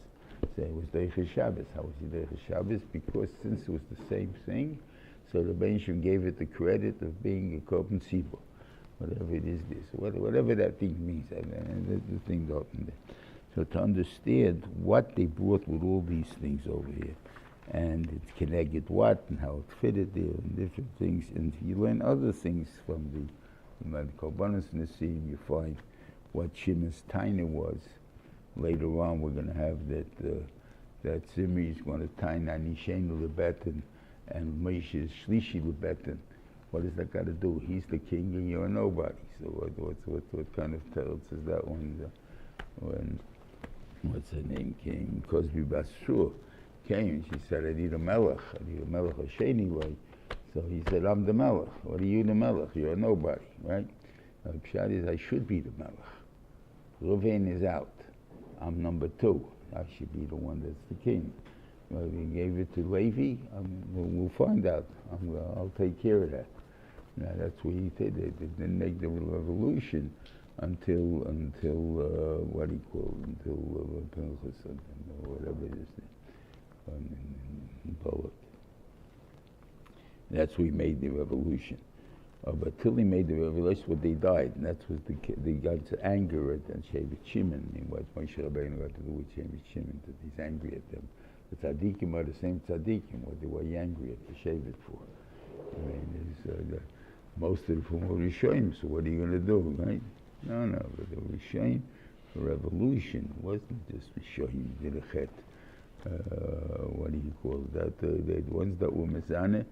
So it was Deicha Shabbos. How was he Deicha Shabbos? Because since it was the same thing, so the Benishim gave it the credit of being a korban tzibur, whatever it is this, whatever that thing means, the thing out in there. So to understand what they brought with all these things over here, and it's connected what and how it fitted there and different things, and you learn other things from the korbanos Nasiim. You find what Shimon's taina was. Later on, we're going to have that Zimri is going to taina Nishenu Lebetin and Moshe Shlishi Lebetin. What does that got to do? He's the king and you're nobody. So what kind of teretz is that one? When what's her name came? Cosby Basur came. She said, I need a melech Hasheni way. So he said, I'm the melech. What are you the melech? You're a nobody, right? The pshat is, I should be the melech. Reuven is out. I'm number 2. I should be the one that's the king. Well, we gave it to Levi. We'll find out. I'll take care of that. Now, that's what he did. They didn't make the revolution until what he called, until Pinchas or whatever it is, in Poland. That's who he made the revolution. But till he made the revolution, what they died, and that's what they got to anger at Shevet Shimon. I mean, what Moshe Rabbeinu got to do with Shevet Shimon, that he's angry at them. The tzaddikim are the same tzaddikim. What they were angry at the Shevet for? I mean, most of them were Rishonim, so what are you going to do, right? No, but the Rishonim, the revolution wasn't just Rishonim, did a chet. What do you call that? The ones that were Mizaneh,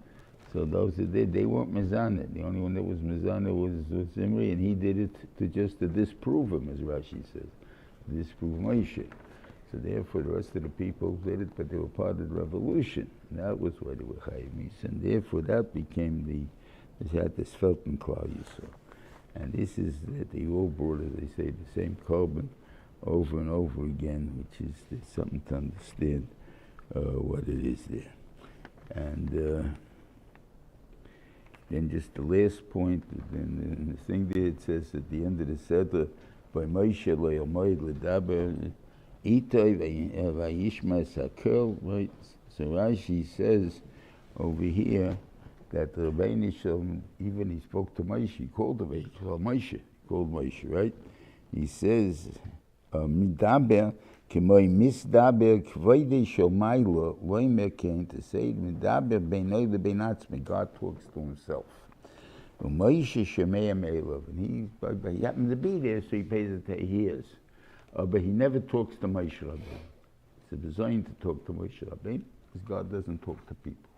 so those that did, they weren't Mizaneh. The only one that was Mizaneh was Zimri, and he did it to disprove him, as Rashi says, disprove Moshe. So therefore, the rest of the people did it, but they were part of the revolution. And that was why they were Chayimis, and therefore that became they had this Felton Klal Yisrael. And this is that they all brought, as they say, the same korban over and over again, which is something to understand what it is there. And then just the last point, in the thing there, it says at the end of the Seder, by Moshe lo yomoid ledaber itoi vayishma sakel, right? So Rashi says over here that the Rebbeinu Shalom, even he spoke to Moshe, he called Moshe, right? He says, midaber k'moi misdaber k'voidei shomaylo loy meken, to say midaber beinoi lebein atzmi, God talks to himself. Moshe shemei meilov, and he happened to be there, so he pays it, he hears. But he never talks to Moshe Rabbeinu. It's a design to talk to Moshe Rabbeinu, because God doesn't talk to people.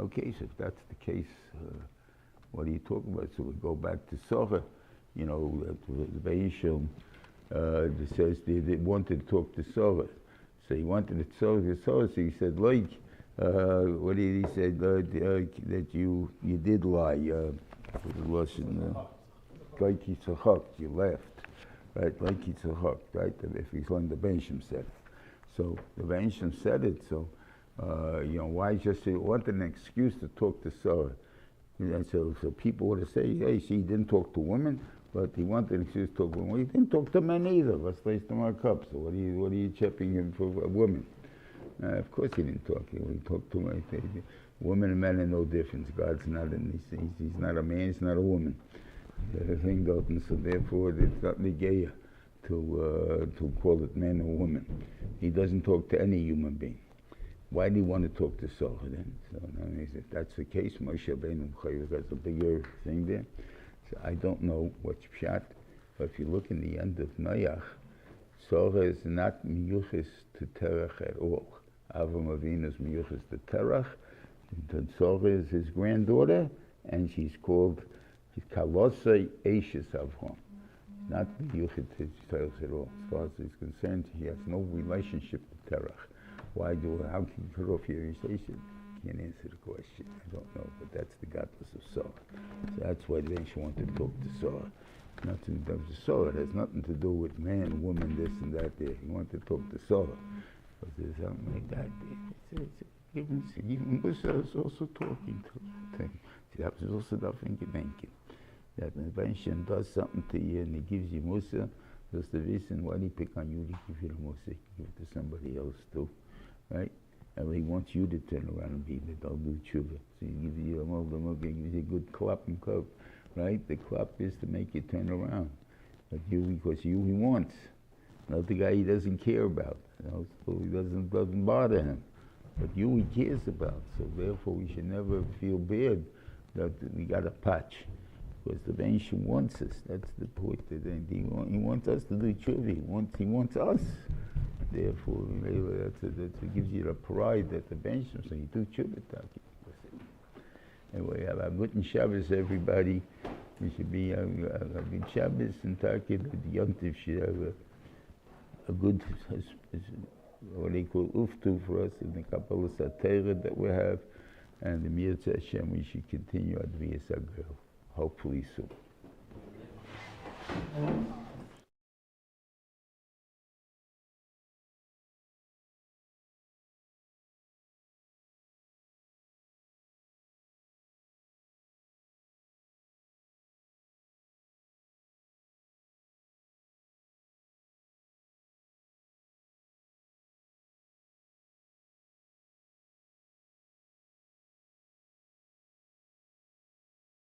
Okay, so if that's the case, what are you talking about? So we go back to Sora, you know, the Beisham says they wanted to talk to Sora. So he wanted to talk to Sora, so he said, like, what did he say? That you did lie. Like he you laughed. Right, like he right? If he's like the Beisham said. So the Beisham said it, so, you know, why just say, wanted an excuse to talk to Sarah. And so people would say, hey, see, he didn't talk to women, but he wanted an excuse to talk to women. Well, he didn't talk to men either. Let's place them our cups. So what are you chipping him for women? Of course he didn't talk. He talked to women. Women and men are no difference. God's not in these things. He's not a man, he's not a woman. So therefore it's not negaya to call it man or woman. He doesn't talk to any human being. Why do you want to talk to Sarah then? So if that's the case, Moshe Rabbeinu has a bigger thing there. So I don't know what's pshat, but if you look in the end of Noach, Sarah is not miyuchis to Terach at all. Avram Avinu is miyuchis to Terach. Sarah is his granddaughter, and she's called Kalosai Eishes Avram. Not miyuchis to Terach at all. As far as he's concerned, he has no relationship to Terach. How can you cut off your relationship? Can't answer the question. I don't know, but that's the godless of Sarah. So that's why they wanted to talk to Sarah. Nothing to do with Sarah. It has nothing to do with man, woman, this and that there. He wanted to talk to Sarah. But there's something like that. Even Musa is also talking to him. See, that was also nothing thinking. That when Hashem does something to you and he gives you Musa, that's the reason why he pick on you to give you the Musa, give it to somebody else too. Right? And he wants you to turn around and be the Daldu Tshuva. So he gives you a good clap and cup. Right? The clap is to make you turn around. But you, because you he wants. Not the guy he doesn't care about. You know, so he doesn't bother him. But you he cares about. So therefore we should never feel bad that we got a patch. Because the Beisham wants us. That's the point. He wants us to do tshuva. He wants us. Therefore, that gives you the pride that the Beisham say, do tshuva. Anyway, have a good Shabbos, everybody. We should be a good Shabbos and Taki. The Yontif should have a good, what they call uftu for us in the Kabbalah Satira that we have. And the Mirza Hashem, we should continue Adviyas Agrel. Hopefully soon.